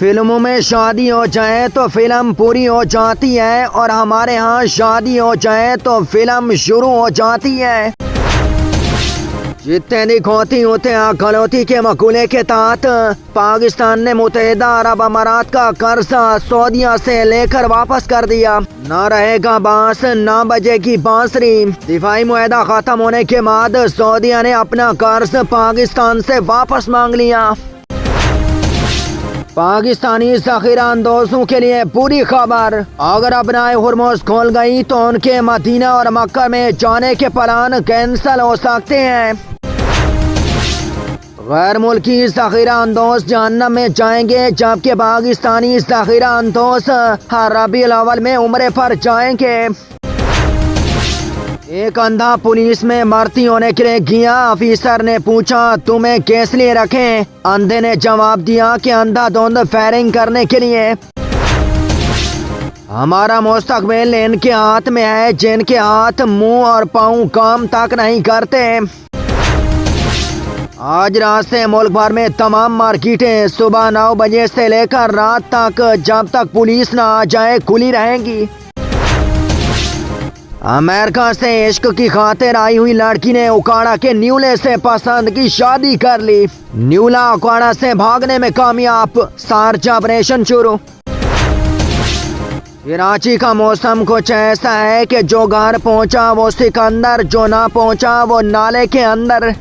फिल्मों में शादी हो जाए तो फिल्म पूरी हो जाती है और हमारे यहाँ शादी हो जाए तो फिल्म शुरू हो जाती है। जितने दिखौती होते खलौती के मकूले के तहत पाकिस्तान ने मुत्तहिदा अरब अमारात का कर्जा सऊदीया से लेकर वापस कर दिया। न रहेगा बांस न बजेगी बांसुरी। दिफाई मुआहदा खत्म होने के बाद सऊदीया ने अपना कर्ज पाकिस्तान से वापस मांग लिया। पाकिस्तानी जखीरा अंदोजों के लिए बुरी खबर, अगर अपनाए हुर्मुज़ खोल गई तो उनके मदीना और मक्का में जाने के प्लान कैंसिल हो सकते हैं। गैर मुल्की जखीरा अंदोज जहन्नम में जाएंगे, जबकि पाकिस्तानी जखीरा अंदोज हर रबीउल अव्वल में उम्रे पर जाएंगे। एक अंधा पुलिस में भर्ती होने के लिए गया। ऑफिसर ने पूछा तुम्हें किस लिए रखें? अंधे ने जवाब दिया कि अंधाधुंध फायरिंग करने के लिए। हमारा मुस्तकबिल इनके हाथ में है जिनके हाथ मुंह और पाँव काम तक नहीं करते। आज रात से मुल्क भर में तमाम मार्केटें सुबह 9 बजे से लेकर रात तक जब तक पुलिस न आ जाए खुली रहेंगी। अमेरिका से इश्क की खातिर आई हुई लड़की ने उकाड़ा के न्यूले से पसंद की शादी कर ली। न्यूला उकाड़ा से भागने में कामयाब, शारजा ऑपरेशन शुरू। कराची का मौसम कुछ ऐसा है कि जो घर पहुंचा वो सिकंदर, जो ना पहुंचा वो नाले के अंदर।